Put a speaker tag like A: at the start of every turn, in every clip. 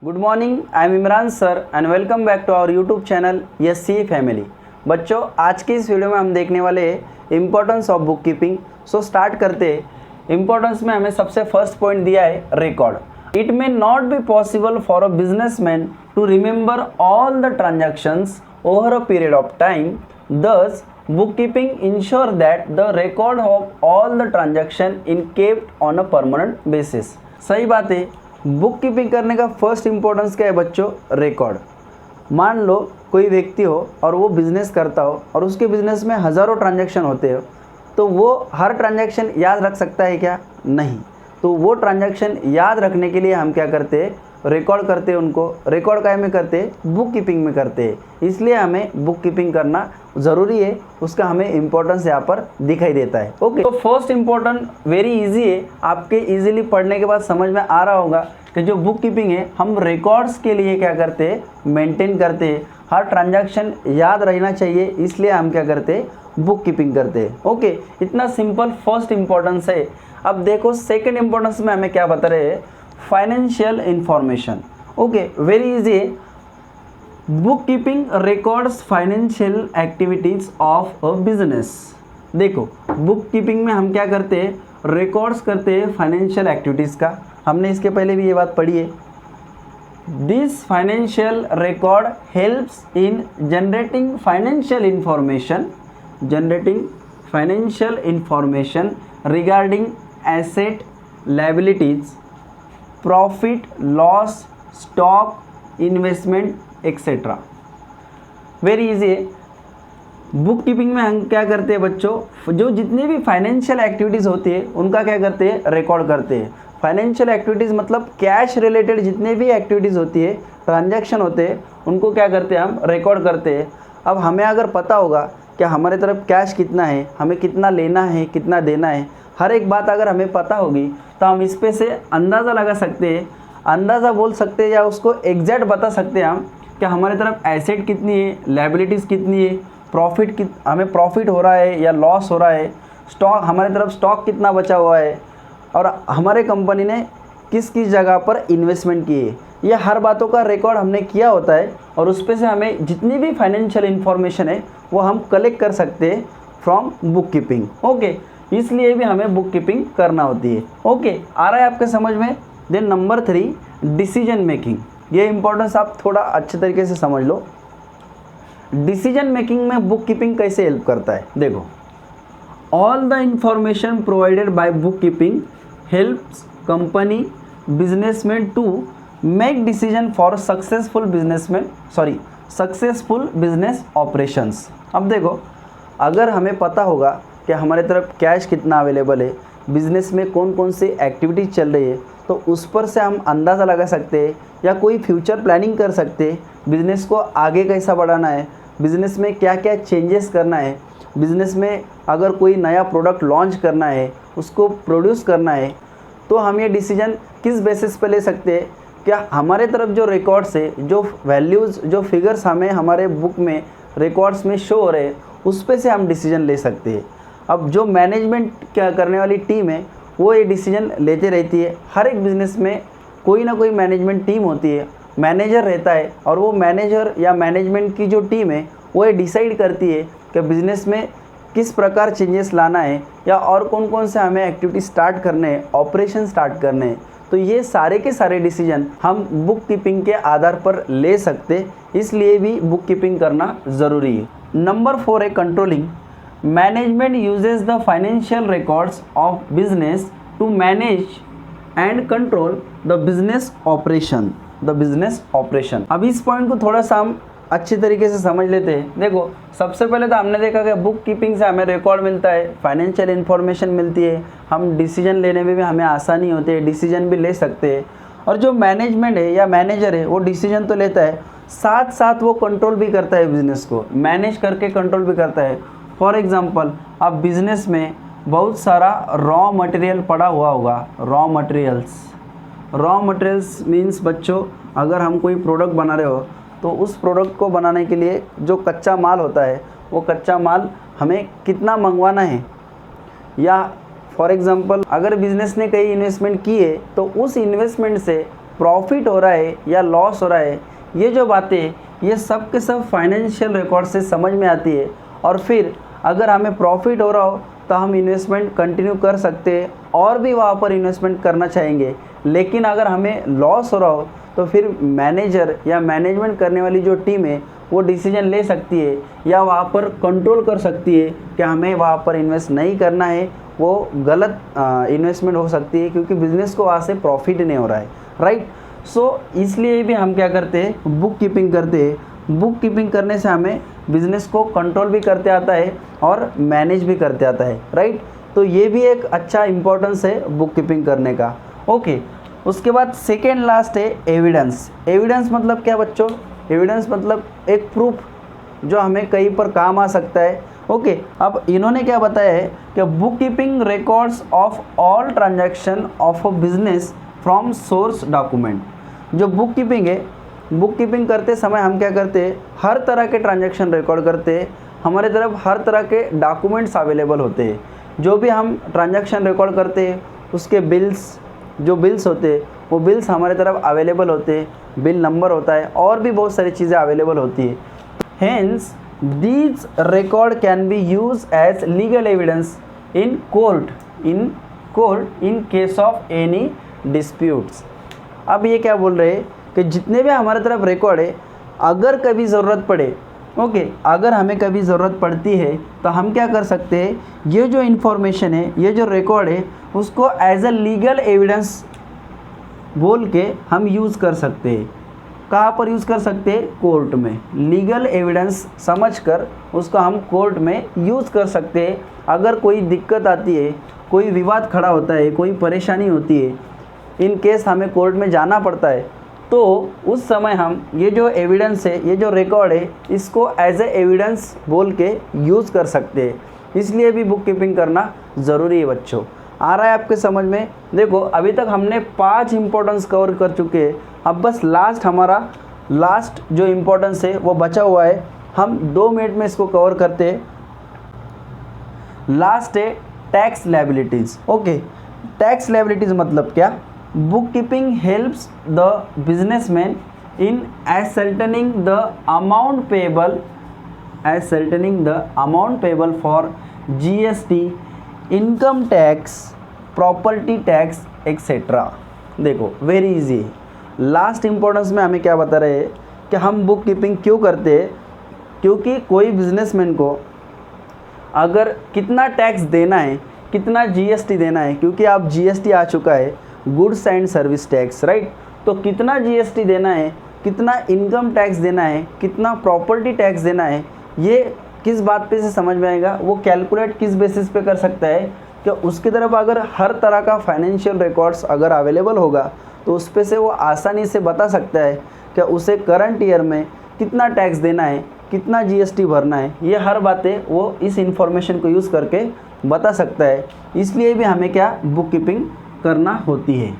A: Good morning, I am Imran sir and welcome back to our YouTube channel SC family. बच्चों, आज की इस video में हम देखने वाले हैं importance of book keeping. So start करते हैं। इम्पोर्टेंस में हमें सबसे फर्स्ट पॉइंट दिया है record. It may not be possible for a businessman to remember all the transactions over a period of time, thus book keeping ensure that the record of all the transaction in kept on a permanent basis. सही बात है। Book keeping करने का first importance क्या है बच्चों? Record. मान लो कोई व्यक्ति हो और वो बिज़नेस करता हो और उसके बिज़नेस में हज़ारों ट्रांजैक्शन होते हो, तो वो हर ट्रांजैक्शन याद रख सकता है क्या? नहीं। तो वो ट्रांजैक्शन याद रखने के लिए हम क्या करते हैं? रिकॉर्ड करते हैं। उनको रिकॉर्ड काय में करते हैं? बुक कीपिंग में करते हैं। इसलिए हमें बुक कीपिंग करना ज़रूरी है, उसका हमें इम्पोर्टेंस यहाँ पर दिखाई देता है। ओके, तो फर्स्ट इम्पोर्टेंट वेरी इजी है, आपके इजीली पढ़ने के बाद समझ में आ रहा होगा कि जो बुक कीपिंग है हम रिकॉर्ड्स के लिए क्या करते हैं? मेंटेन करते हैं। हर ट्रांजैक्शन याद रहना चाहिए, इसलिए हम क्या करते हैं? बुक कीपिंग करते हैं। ओके, इतना सिंपल फर्स्ट इम्पोर्टेंस है। अब देखो सेकंड इम्पोर्टेंस में हमें क्या बता रहे हैं? Financial information. Okay, very easy है। Book keeping records financial activities of a business. देखो, बुक कीपिंग में हम क्या करते हैं? रिकॉर्ड्स करते हैं फाइनेंशियल एक्टिविटीज़ का। हमने इसके पहले भी ये बात पढ़ी है। This financial record helps in generating financial information regarding asset, liabilities, profit loss, stock, investment etcetera. Very easy है। बुक कीपिंग में हम क्या करते हैं बच्चों? जो जितनी भी फाइनेंशियल एक्टिविटीज़ होती है उनका क्या करते हैं? रिकॉर्ड करते हैं। फाइनेंशियल एक्टिविटीज़ मतलब कैश रिलेटेड जितने भी एक्टिविटीज़ होती है, ट्रांजैक्शन होते हैं, उनको क्या करते हैं? हम रिकॉर्ड करते हैं। अब हमें अगर पता होगा कि हमारे तरफ कैश कितना है, हमें कितना लेना है, कितना देना है, हर एक बात अगर हमें पता होगी तो हम इस पे से अंदाज़ा लगा सकते हैं, अंदाज़ा बोल सकते हैं या उसको एग्जैक्ट बता सकते हैं हम कि हमारे तरफ एसेट कितनी है, लायबिलिटीज़ कितनी है, हमें प्रॉफिट हो रहा है या लॉस हो रहा है, स्टॉक हमारे तरफ स्टॉक कितना बचा हुआ है, और हमारे कंपनी ने किस किस जगह पर इन्वेस्टमेंट की है। ये हर बातों का रिकॉर्ड हमने किया होता है और उस पे से हमें जितनी भी फाइनेंशियल इन्फॉर्मेशन है वो हम कलेक्ट कर सकते हैं फ्रॉम बुक कीपिंग। ओके, इसलिए भी हमें बुक कीपिंग करना होती है। ओके, आ रहा है आपके समझ में? Then number 3, decision making. ये इंपॉर्टेंस आप थोड़ा अच्छे तरीके से समझ लो। डिसीजन मेकिंग में बुक कीपिंग कैसे हेल्प करता है? देखो, all the information provided by book keeping helps company businessman to make decision for successful business operations. अब देखो, अगर हमें पता होगा कि हमारे तरफ कैश कितना अवेलेबल है, बिज़नेस में कौन कौन सी एक्टिविटीज़ चल रही है, तो उस पर से हम अंदाज़ा लगा सकते हैं या कोई फ्यूचर प्लानिंग कर सकते हैं। बिज़नेस को आगे कैसा बढ़ाना है, बिज़नेस में क्या क्या चेंजेस करना है, बिज़नेस में अगर कोई नया प्रोडक्ट लॉन्च करना है, उसको प्रोड्यूस करना है, तो हम ये डिसीजन किस बेसिस पे ले सकते हैं? क्या हमारे तरफ जो रिकॉर्ड्स है, जो वैल्यूज़, जो फिगर्स हमें हमारे बुक में रिकॉर्ड्स में शो हो रहे हैं, उस पे से हम डिसीजन ले सकते हैं। अब जो मैनेजमेंट क्या करने वाली टीम है वो ये डिसीजन लेते रहती है। हर एक बिज़नेस में कोई ना कोई मैनेजमेंट टीम होती है, मैनेजर रहता है, और वो मैनेजर या मैनेजमेंट की जो टीम है वो ये डिसाइड करती है कि बिज़नेस में किस प्रकार चेंजेस लाना है या और कौन कौन से हमें एक्टिविटी स्टार्ट करने हैं, ऑपरेशन स्टार्ट करने हैं। तो ये सारे के सारे डिसीजन हम बुक कीपिंग के आधार पर ले सकते, इसलिए भी बुक कीपिंग करना ज़रूरी है। नंबर 4 है controlling. Management uses the financial records of business to manage and control the business operation. अब इस पॉइंट को थोड़ा सा हम अच्छी तरीके से समझ लेते हैं। देखो, सबसे पहले तो हमने देखा कि बुक कीपिंग से हमें रिकॉर्ड मिलता है, फाइनेंशियल इन्फॉर्मेशन मिलती है, हम डिसीजन लेने में भी हमें आसानी होती है, डिसीजन भी ले सकते हैं। और जो मैनेजमेंट है या मैनेजर है वो डिसीजन तो लेता है, साथ साथ वो कंट्रोल भी करता है, बिज़नेस को मैनेज करके कंट्रोल भी करता है। फॉर एग्ज़ाम्पल, अब बिज़नेस में बहुत सारा रॉ मटेरियल पड़ा हुआ होगा। रॉ मटेरियल्स मीन्स बच्चों, अगर हम कोई प्रोडक्ट बना रहे हो तो उस प्रोडक्ट को बनाने के लिए जो कच्चा माल होता है वो कच्चा माल हमें कितना मंगवाना है, या फॉर एग्ज़ाम्पल अगर बिज़नेस ने कई इन्वेस्टमेंट की है तो उस इन्वेस्टमेंट से प्रॉफिट हो रहा है या लॉस हो रहा है, ये जो बातें ये सब के सब फाइनेंशियल रिकॉर्ड से समझ में आती है। और फिर अगर हमें प्रॉफिट हो रहा हो तो हम इन्वेस्टमेंट कंटिन्यू कर सकते हैं और भी वहाँ पर इन्वेस्टमेंट करना चाहेंगे। लेकिन अगर हमें लॉस हो रहा हो तो फिर मैनेजर या मैनेजमेंट करने वाली जो टीम है वो डिसीजन ले सकती है या वहाँ पर कंट्रोल कर सकती है कि हमें वहाँ पर इन्वेस्ट नहीं करना है, वो गलत इन्वेस्टमेंट हो सकती है क्योंकि बिज़नेस को वहाँ से प्रॉफिट नहीं हो रहा है, राइट। सो इसलिए भी हम क्या करते हैं, बुक कीपिंग करते हैं। बुक कीपिंग करने से हमें बिज़नेस को कंट्रोल भी करते आता है और मैनेज भी करते आता है, राइट। तो ये भी एक अच्छा इम्पोर्टेंस है बुक कीपिंग करने का, ओके। उसके बाद सेकेंड लास्ट है एविडेंस। एविडेंस मतलब क्या बच्चों? एविडेंस मतलब एक प्रूफ जो हमें कहीं पर काम आ सकता है, ओके। अब इन्होंने क्या बताया है कि book keeping records of all transaction of a business from source document. जो बुक कीपिंग है, बुक कीपिंग करते समय हम क्या करते हैं, हर तरह के ट्रांजैक्शन रिकॉर्ड करते हैं। हमारे तरफ हर तरह के डॉक्यूमेंट्स अवेलेबल होते हैं। जो भी हम ट्रांजैक्शन रिकॉर्ड करते हैं उसके बिल्स, जो बिल्स होते हैं वो बिल्स हमारे तरफ अवेलेबल होते हैं, बिल नंबर होता है और भी बहुत सारी चीज़ें अवेलेबल होती है। Hence these record can be use as legal evidence in court in case of any disputes. अब ये क्या बोल रहे हैं कि जितने भी हमारे तरफ रिकॉर्ड है, अगर कभी ज़रूरत पड़े, ओके, अगर हमें कभी ज़रूरत पड़ती है तो हम क्या कर सकते हैं, ये जो इन्फॉर्मेशन है, ये जो रिकॉर्ड है उसको एज अ लीगल एविडेंस बोल के हम यूज़ कर सकते हैं। कहाँ पर यूज़ कर सकते हैं? कोर्ट में। लीगल एविडेंस समझकर उसको हम कोर्ट में यूज़ कर सकते हैं। अगर कोई दिक्कत आती है, कोई विवाद खड़ा होता है, कोई परेशानी होती है, इन केस हमें कोर्ट में जाना पड़ता है, तो उस समय हम ये जो एविडेंस है, ये जो रिकॉर्ड है, इसको एज ए एविडेंस बोल के यूज़ कर सकते हैं। इसलिए भी बुक कीपिंग करना ज़रूरी है बच्चों। आ रहा है आपके समझ में? देखो अभी तक हमने 5 इम्पोर्टेंस कवर कर चुके हैं। अब बस हमारा लास्ट जो इम्पोर्टेंस है वो बचा हुआ है। हम 2 मिनट में इसको कवर करते हैं। लास्ट है tax liabilities, okay. Tax liabilities मतलब क्या? Book keeping helps the businessman in ascertaining the amount payable for GST, income tax, property tax etcetera. देखो वेरी इजी है। लास्ट इम्पोर्टेंस में हमें क्या बता रहे हैं कि हम बुक कीपिंग क्यों करते हैं? क्योंकि कोई बिजनेसमैन को अगर कितना टैक्स देना है, कितना GST देना है, क्योंकि आप GST आ चुका है, goods and service tax, right. तो कितना GST देना है, कितना इनकम टैक्स देना है, कितना प्रॉपर्टी टैक्स देना है, ये किस बात पे से समझ में आएगा? वो कैलकुलेट किस बेसिस पे कर सकता है कि उसकी तरफ अगर हर तरह का फाइनेंशियल रिकॉर्ड्स अगर अवेलेबल होगा तो उस पे से वो आसानी से बता सकता है कि उसे करंट ईयर में कितना टैक्स देना है, कितना GST भरना है। ये हर बातें वो इस इंफॉर्मेशन को यूज़ करके बता सकता है। इसलिए भी हमें क्या, बुक कीपिंग करना होती है,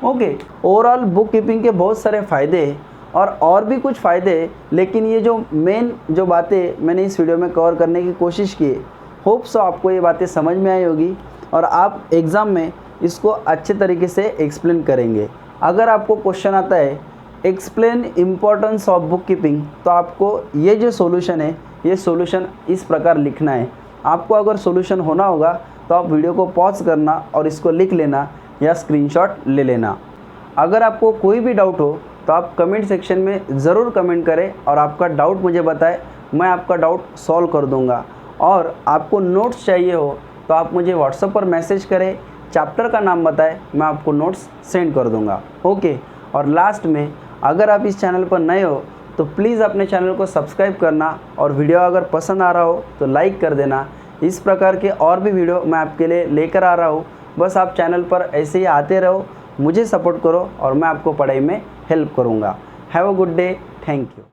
A: ओके। ओवरऑल बुक कीपिंग के बहुत सारे फ़ायदे हैं और भी कुछ फ़ायदे हैं, लेकिन ये जो मेन जो बातें मैंने इस वीडियो में कवर करने की कोशिश की है, होप सो आपको ये बातें समझ में आई होगी और आप एग्ज़ाम में इसको अच्छे तरीके से एक्सप्लेन करेंगे। अगर आपको क्वेश्चन आता है explain importance of book keeping, तो आपको ये जो सॉल्यूशन है, ये सॉल्यूशन इस प्रकार लिखना है। आपको अगर सॉल्यूशन होना होगा तो आप वीडियो को पॉज करना और इसको लिख लेना या स्क्रीनशॉट ले लेना। अगर आपको कोई भी डाउट हो तो आप कमेंट सेक्शन में ज़रूर कमेंट करें और आपका डाउट मुझे बताएं, मैं आपका डाउट सॉल्व कर दूंगा। और आपको नोट्स चाहिए हो तो आप मुझे व्हाट्सएप पर मैसेज करें, चैप्टर का नाम बताएं, मैं आपको नोट्स सेंड कर दूंगा, ओके। और लास्ट में अगर आप इस चैनल पर नए हो तो प्लीज़ अपने चैनल को सब्सक्राइब करना और वीडियो अगर पसंद आ रहा हो तो लाइक कर देना। इस प्रकार के और भी वीडियो मैं आपके लिए लेकर आ रहा हूँ। बस आप चैनल पर ऐसे ही आते रहो, मुझे सपोर्ट करो और मैं आपको पढ़ाई में हेल्प करूँगा। Have a good day, thank you.